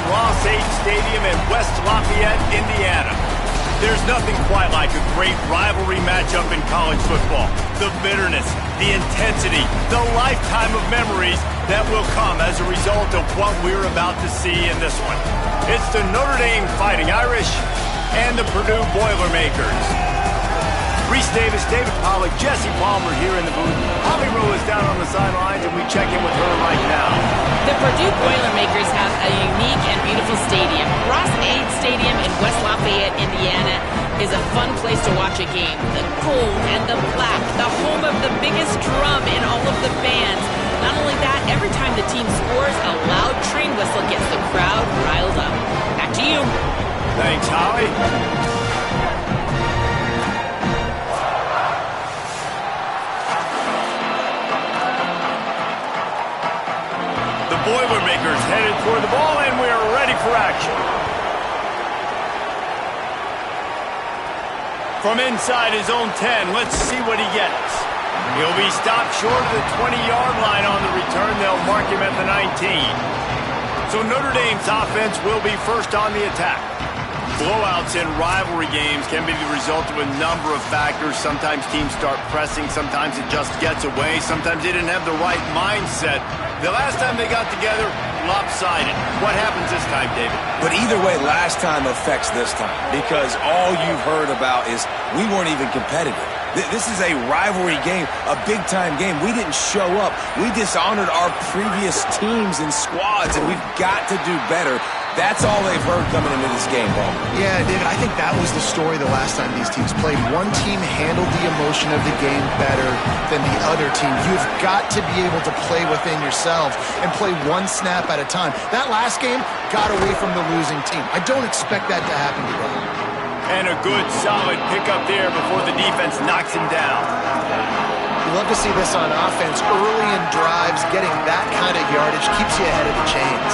Ross-Ade Stadium in West Lafayette, Indiana. There's nothing quite like a great rivalry matchup in college football. The bitterness, the intensity, the lifetime of memories that will come as a result of what we're about to see in this one. It's the Notre Dame Fighting Irish and the Purdue Boilermakers. Reese Davis, David Pollack, Jesse Palmer here in the booth. Holly Rowe is down on the sidelines, and we check in with her right now. The Purdue Boilermakers have a unique and beautiful stadium. Ross-Ade Stadium in West Lafayette, Indiana is a fun place to watch a game. The gold and the black, the home of the biggest drum in all of the bands. Not only that, every time the team scores, a loud train whistle gets the crowd riled up. Back to you. Thanks, Holly. Boilermakers headed toward the ball, and we are ready for action. From inside his own 10, let's see what he gets. He'll be stopped short of the 20-yard line on the return. They'll mark him at the 19. So Notre Dame's offense will be first on the attack. Blowouts in rivalry games can be the result of a number of factors. Sometimes teams start pressing. Sometimes it just gets away. Sometimes they didn't have the right mindset. The last time they got together, lopsided. What happens this time, David? But either way, last time affects this time because all you've heard about is we weren't even competitive. This is a rivalry game, a big-time game. We didn't show up. We dishonored our previous teams and squads, and we've got to do better. That's all they've heard coming into this game, Paul. Yeah, David, I think that was the story the last time these teams played. One team handled the emotion of the game better than the other team. You've got to be able to play within yourselves and play one snap at a time. That last game got away from the losing team. I don't expect that to happen today. And a good, solid pickup there before the defense knocks him down. You love to see this on offense. Early in drives, getting that kind of yardage keeps you ahead of the chains.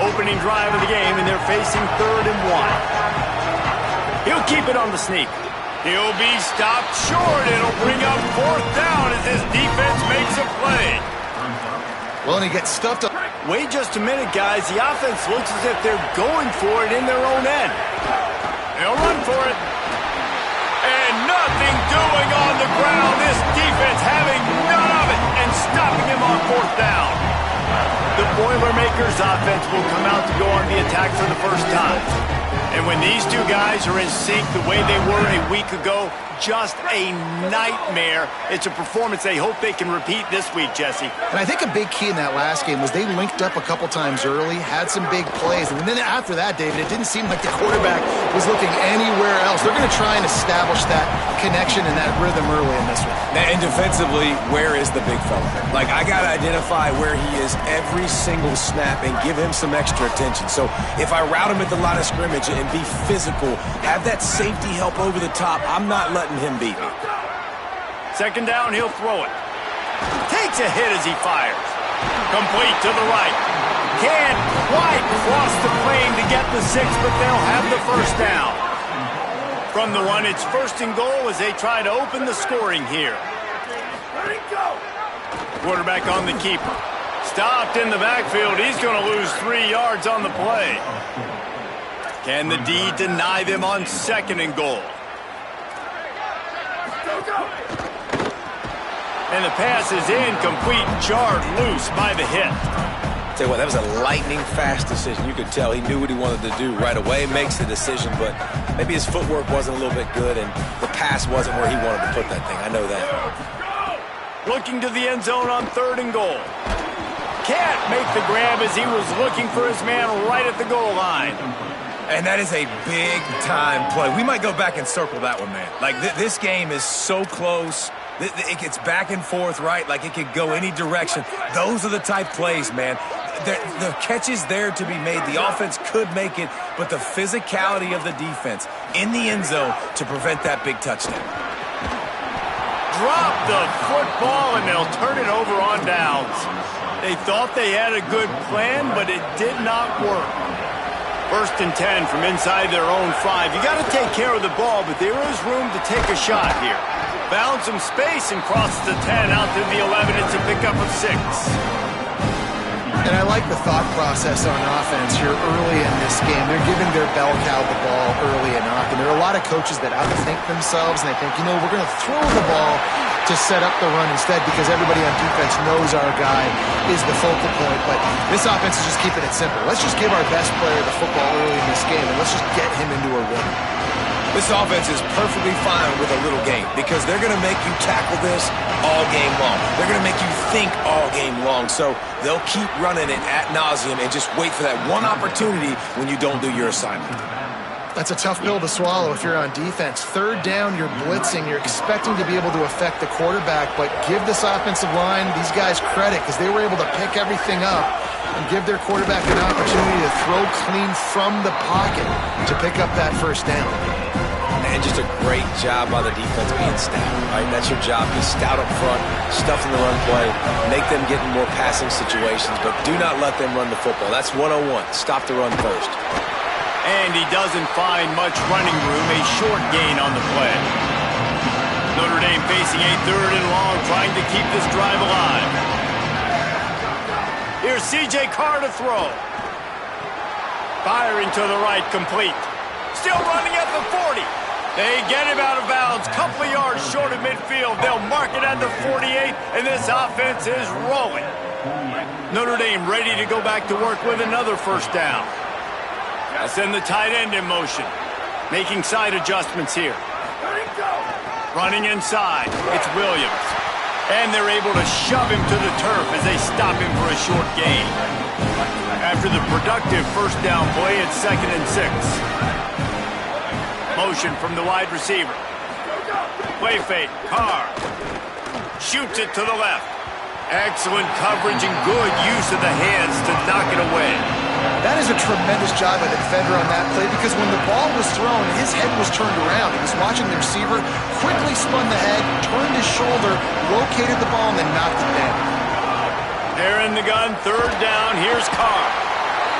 Opening drive of the game, and they're facing 3rd and 1. He'll keep it on the sneak. He'll be stopped short. It'll bring up 4th down as this defense makes a play. Well, and he gets stuffed up. Wait just a minute, guys. The offense looks as if they're going for it in their own end. They'll run for it. And nothing doing on the ground. This defense having none of it and stopping him on 4th down. The Boilermakers offense will come out to go on the attack for the first time. And when these two guys are in sync the way they were a week ago, just a nightmare. It's a performance they hope they can repeat this week, Jesse. And I think a big key in that last game was they linked up a couple times early, had some big plays. And then after that, David, it didn't seem like the quarterback was looking anywhere else. They're going to try and establish that connection and that rhythm early in this one. And defensively, where is the big fella? Like, I got to identify where he is every single snap and give him some extra attention. So if I route him at the line of scrimmage and be physical, have that safety help over the top, I'm not letting him beat me. 2nd down, he'll throw it. Takes a hit as he fires. Complete to the right. Can't quite cross the plane to get the 6, but they'll have the 1st down. From the 1, it's 1st and goal as they try to open the scoring here. Quarterback on the keeper. Stopped in the backfield. He's going to lose 3 yards on the play. Can the D deny them on 2nd and goal? And the pass is incomplete, jarred loose by the hit. Tell you what, that was a lightning-fast decision. You could tell he knew what he wanted to do right away, makes the decision, but maybe his footwork wasn't a little bit good, and the pass wasn't where he wanted to put that thing. I know that. Looking to the end zone on 3rd and goal. Can't make the grab as he was looking for his man right at the goal line. And that is a big-time play. We might go back and circle that one, man. Like, this game is so close. It gets back and forth, right? Like, it could go any direction. Those are the type plays, man. The catch is there to be made. The offense could make it, but the physicality of the defense in the end zone to prevent that big touchdown. Drop the football, and they'll turn it over on downs. They thought they had a good plan, but it did not work. First and 10 from inside their own 5. You got to take care of the ball, but there is room to take a shot here. Found some space and crosses the 10 out to the 11. It's a pickup of 6. And I like the thought process on offense here early in this game. They're giving their bell cow the ball early enough. And there are a lot of coaches that outthink themselves, and they think, you know, we're going to throw the ball to set up the run instead because everybody on defense knows our guy is the focal point. But this offense is just keeping it simple. Let's just give our best player the football early in this game, and let's just get him into a rhythm. This offense is perfectly fine with a little game because they're going to make you tackle this all game long. They're going to make you think all game long. So they'll keep running it ad nauseum and just wait for that one opportunity when you don't do your assignment. That's a tough pill to swallow if you're on defense. Third down, you're blitzing. You're expecting to be able to affect the quarterback, but give this offensive line, these guys, credit because they were able to pick everything up and give their quarterback an opportunity to throw clean from the pocket to pick up that first down. And just a great job by the defense being stout, right? That's your job. Be stout up front, stuff in the run play, make them get in more passing situations, but do not let them run the football. That's 101. Stop the run first. And he doesn't find much running room, a short gain on the play. Notre Dame facing a 3rd and long, trying to keep this drive alive. Here's C.J. Carr to throw. Firing to the right, complete. Still running at the 40. They get him out of bounds, couple of yards short of midfield. They'll mark it at the 48, and this offense is rolling. Notre Dame ready to go back to work with another first down. I send the tight end in motion, making side adjustments here. Running inside, it's Williams. And they're able to shove him to the turf as they stop him for a short gain. After the productive first down play, it's 2nd and 6. Motion from the wide receiver. Play fake, Carr. Shoots it to the left. Excellent coverage and good use of the hands to knock it away. That is a tremendous job by the defender on that play because when the ball was thrown, his head was turned around. He was watching the receiver, quickly spun the head, turned his shoulder, located the ball, and then knocked it down. They're in the gun, 3rd down. Here's Carr.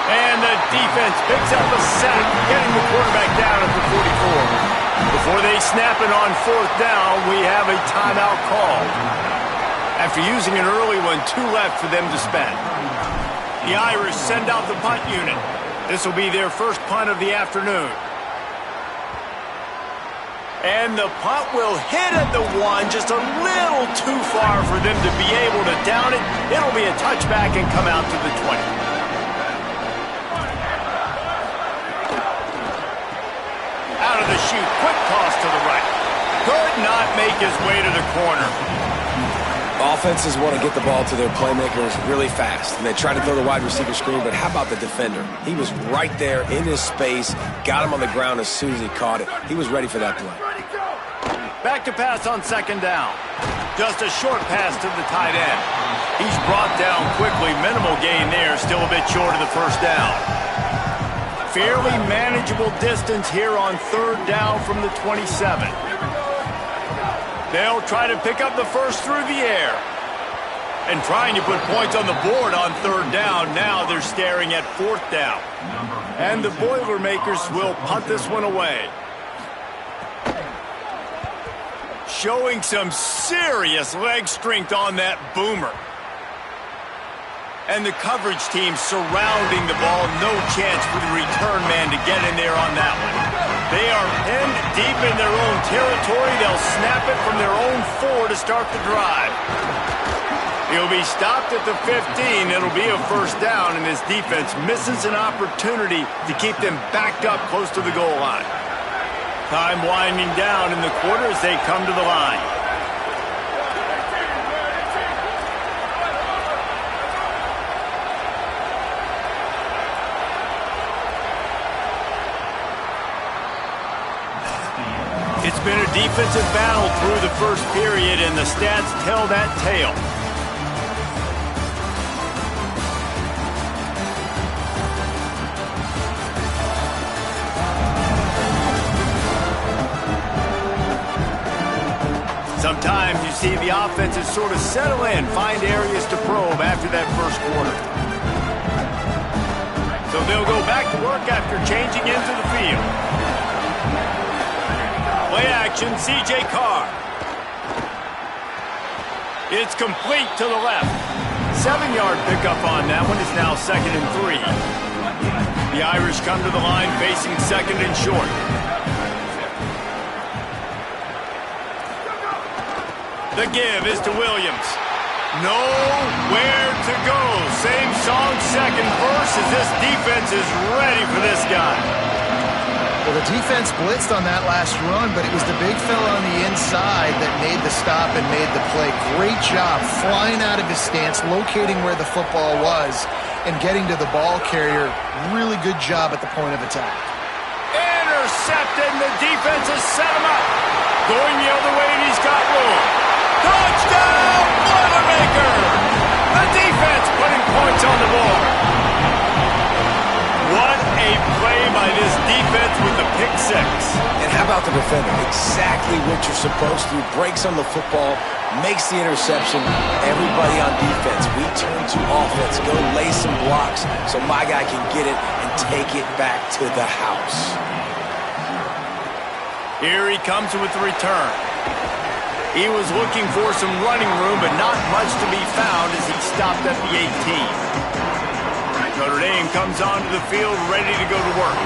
And the defense picks up a sack, getting the quarterback down at the 44. Before they snap it on 4th down, we have a timeout called. After using an early one, 2 left for them to spend. The Irish send out the punt unit. This will be their first punt of the afternoon. And the punt will hit at the 1, just a little too far for them to be able to down it. It'll be a touchback and come out to the 20. Out of the chute, quick toss to the right. Could not make his way to the corner. Offenses want to get the ball to their playmakers really fast, and they try to throw the wide receiver screen, but how about the defender? He was right there in his space, got him on the ground as soon as he caught it. He was ready for that play. Back to pass on 2nd down. Just a short pass to the tight end. He's brought down quickly. Minimal gain there, still a bit short of the first down. Fairly manageable distance here on 3rd down from the 27. They'll try to pick up the first through the air. And trying to put points on the board on 3rd down. Now they're staring at 4th down. And the Boilermakers will punt this one away. Showing some serious leg strength on that boomer. And the coverage team surrounding the ball. No chance for the return man to get in there on that one. They are pinned deep in their own territory. They'll snap it from their own 4 to start the drive. He'll be stopped at the 15. It'll be a first down, and this defense misses an opportunity to keep them backed up close to the goal line. Time winding down in the quarter as they come to the line. It's been a defensive battle through the first period, and the stats tell that tale. Sometimes you see the offenses sort of settle in, find areas to probe after that first quarter. So they'll go back to work after changing into the field. Play action, C.J. Carr. It's complete to the left. 7-yard pickup on that one. Is now 2nd and 3. The Irish come to the line facing 2nd and short. The give is to Williams. Nowhere to go. Same song, second verse, as this defense is ready for this guy. Well, the defense blitzed on that last run, but it was the big fella on the inside that made the stop and made the play. Great job flying out of his stance, locating where the football was, and getting to the ball carrier. Really good job at the point of attack. Intercepted, and the defense has set him up. Going the other way, and he's got room. Touchdown, Boilermaker! The defense putting points on the board. What a play by this defense with the pick six. And how about the defender? Exactly what you're supposed to. Breaks on the football, makes the interception. Everybody on defense, we turn to offense. Go lay some blocks so my guy can get it and take it back to the house. Here he comes with the return. He was looking for some running room, but not much to be found as he stopped at the 18. Notre Dame comes onto the field ready to go to work.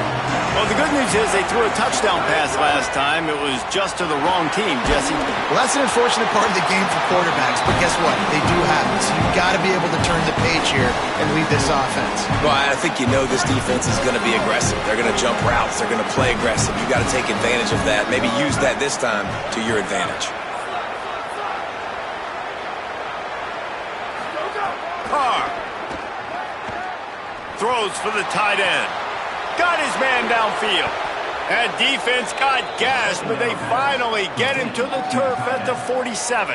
Well, the good news is they threw a touchdown pass last time. It was just to the wrong team, Jesse. Well, that's an unfortunate part of the game for quarterbacks, but guess what? They do happen. So you've got to be able to turn the page here and lead this offense. Well, I think you know this defense is going to be aggressive. They're going to jump routes. They're going to play aggressive. You got to take advantage of that. Maybe use that this time to your advantage. Carr throws for the tight end. Got his man downfield. That defense got gashed, but they finally get him to the turf at the 47.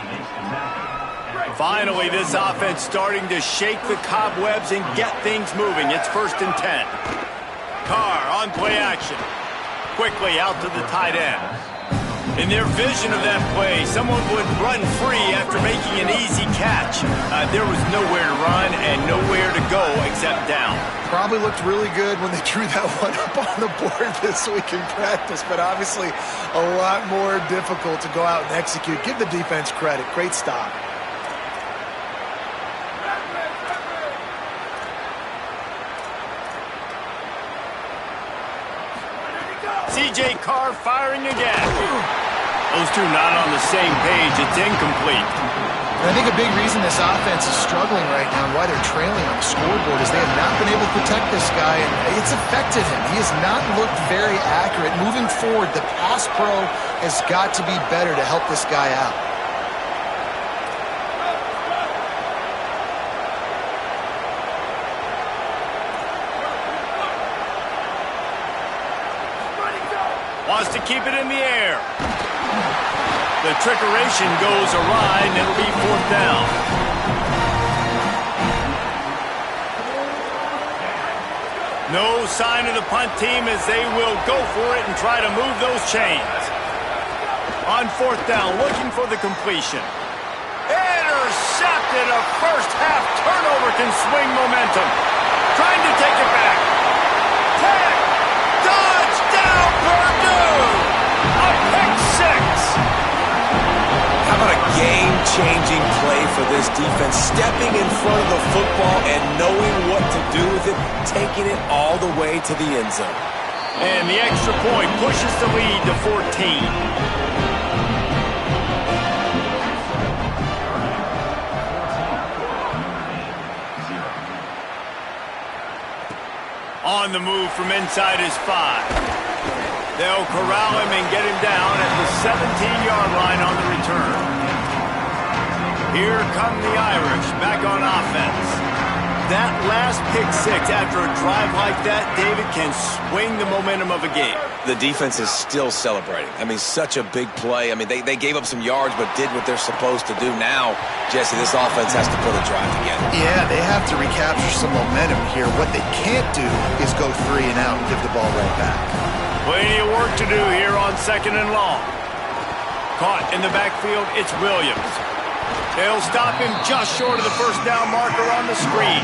Finally, this offense starting to shake the cobwebs and get things moving. It's 1st and 10. Carr on play action. Quickly out to the tight end. In their vision of that play, someone would run free after making an easy catch. There was nowhere to run and nowhere to go except down. Probably looked really good when they drew that one up on the board this week in practice, but obviously a lot more difficult to go out and execute. Give the defense credit. Great stop. C.J. Carr firing again. Those two not on the same page. It's incomplete. And I think a big reason this offense is struggling right now and why they're trailing on the scoreboard is they have not been able to protect this guy, and it's affected him. He has not looked very accurate. Moving forward, the pass pro has got to be better to help this guy out. Wants to keep it in the air. The trickeration goes awry, and it'll be 4th down. No sign of the punt team as they will go for it and try to move those chains. On 4th down, looking for the completion. Intercepted. A first-half turnover can swing momentum. Trying to take it back. Touchdown, Purdue! A pick six. How about a game-changing play for this defense? Stepping in front of the football and knowing what to do with it, taking it all the way to the end zone. And the extra point pushes the lead to 14. On the move from inside his 5. They'll corral him and get him down at the 17-yard line on the return. Here come the Irish back on offense. That last pick six after a drive like that, David, can swing the momentum of a game. The defense is still celebrating. I mean, such a big play. I mean, they gave up some yards but did what they're supposed to do. Now, Jesse, this offense has to put a drive together. Yeah, they have to recapture some momentum here. What they can't do is go 3 and out and give the ball right back. Plenty of work to do here on 2nd and long. Caught in the backfield, it's Williams. They'll stop him just short of the first down marker on the screen.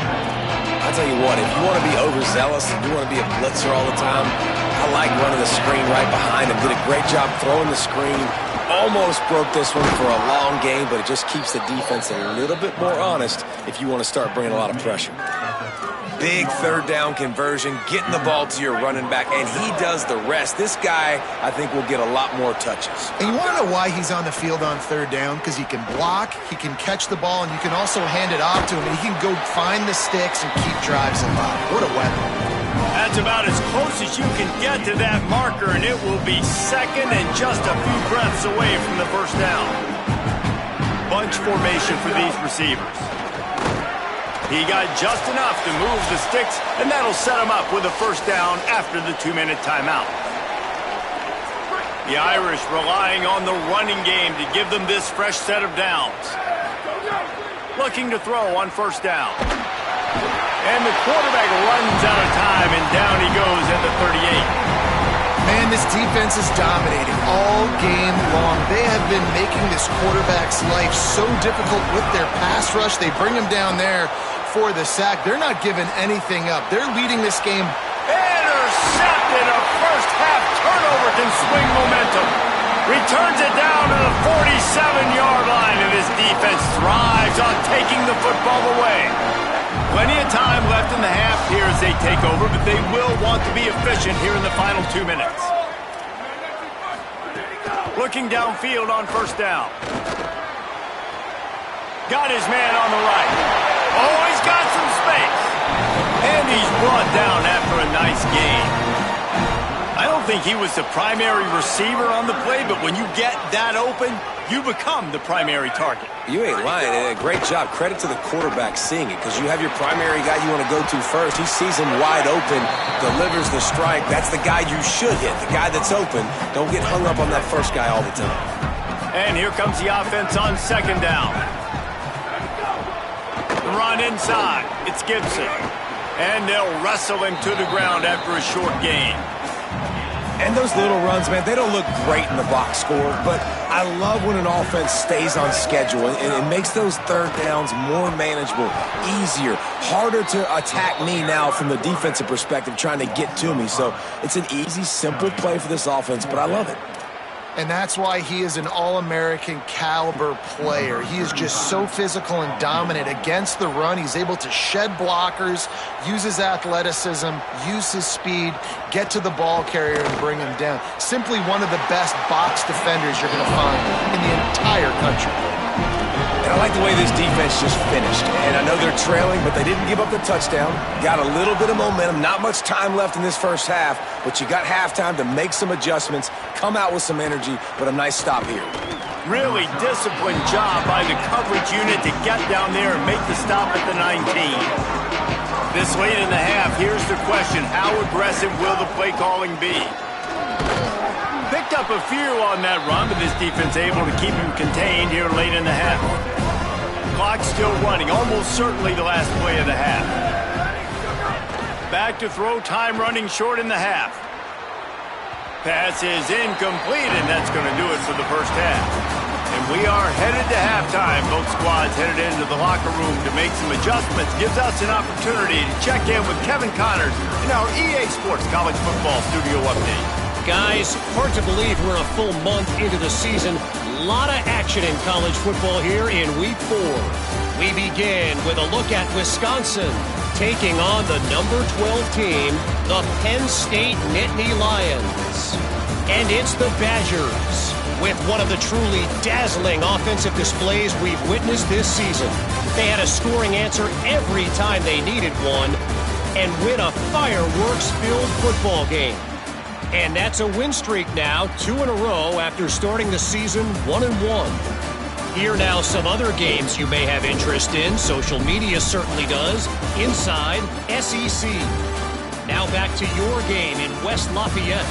I tell you what, if you want to be overzealous and you want to be a blitzer all the time, I like running the screen right behind him. Did a great job throwing the screen. Almost broke this one for a long game, but it just keeps the defense a little bit more honest if you want to start bringing a lot of pressure. Big third down conversion, getting the ball to your running back, and he does the rest. This guy, I think, will get a lot more touches. And you want to know why he's on the field on third down? Because he can block, he can catch the ball, and you can also hand it off to him, and he can go find the sticks and keep drives alive. What a weapon. That's about as close as you can get to that marker, and it will be second and just a few breaths away from the first down. Bunch formation for these receivers. He got just enough to move the sticks, and that'll set him up with a first down after the 2-minute timeout. The Irish relying on the running game to give them this fresh set of downs. Looking to throw on first down. And the quarterback runs out of time, and down he goes at the 38. Man, this defense is dominating all game long. They have been making this quarterback's life so difficult with their pass rush. They bring him down there for the sack. They're not giving anything up. They're leading this game. Intercepted. A first-half turnover can swing momentum. Returns it down to the 47-yard line, and his defense thrives on taking the football away. Plenty of time left in the half here as they take over, but they will want to be efficient here in the final 2 minutes. Looking downfield on first down. Got his man on the right. Oh, he's got some space. And he's brought down after a nice gain. I don't think he was the primary receiver on the play, but when you get that open, you become the primary target. You ain't lying. And a great job. Credit to the quarterback seeing it, because you have your primary guy you want to go to first. He sees him wide open, delivers the strike. That's the guy you should hit, the guy that's open. Don't get hung up on that first guy all the time. And here comes the offense on second down. The run inside. It's Gibson. And they'll wrestle him to the ground after a short gain. And those little runs, man, they don't look great in the box score, but I love when an offense stays on schedule, and it makes those third downs more manageable, easier, harder to attack me now from the defensive perspective trying to get to me. So it's an easy, simple play for this offense, but I love it. And that's why he is an All-American caliber player. He is just so physical and dominant against the run. He's able to shed blockers, use his athleticism, use his speed, get to the ball carrier and bring him down. Simply one of the best box defenders you're going to find in the entire country. And I like the way this defense just finished. And I know they're trailing, but they didn't give up the touchdown. Got a little bit of momentum. Not much time left in this first half, but you got halftime to make some adjustments, come out with some energy, but a nice stop here. Really disciplined job by the coverage unit to get down there and make the stop at the 19. This late in the half, here's the question. How aggressive will the play calling be? Picked up a few on that run, but this defense able to keep him contained here late in the half. Clock still running, almost certainly the last play of the half. Back to throw, time running short in the half. Pass is incomplete, and that's going to do it for the first half. And we are headed to halftime. Both squads headed into the locker room to make some adjustments. Gives us an opportunity to check in with Kevin Connors in our EA Sports College Football Studio Update. Guys, hard to believe we're a full month into the season. A lot of action in college football here in Week 4. We begin with a look at Wisconsin taking on the number 12 team, the Penn State Nittany Lions. And it's the Badgers with one of the truly dazzling offensive displays we've witnessed this season. They had a scoring answer every time they needed one and win a fireworks-filled football game. And that's a win streak now, 2 in a row after starting the season 1-1. Here now some other games you may have interest in. Social media certainly does. Inside SEC. Now back to your game in West Lafayette.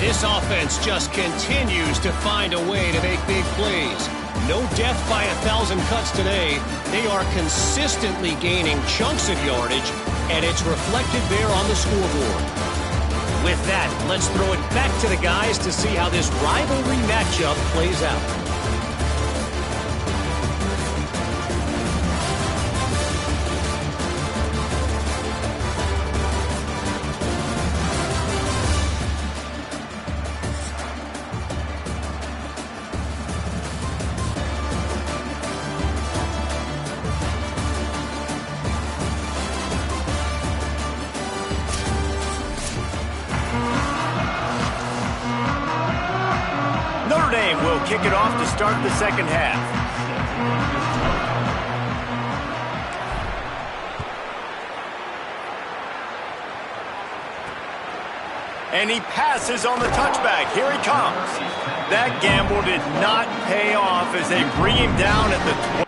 This offense just continues to find a way to make big plays. No death by 1,000 cuts today. They are consistently gaining chunks of yardage, and it's reflected there on the scoreboard. With that, let's throw it back to the guys to see how this rivalry matchup plays out. game will kick it off to start the second half. And he passes on the touchback. Here he comes. That gamble did not pay off as they bring him down at the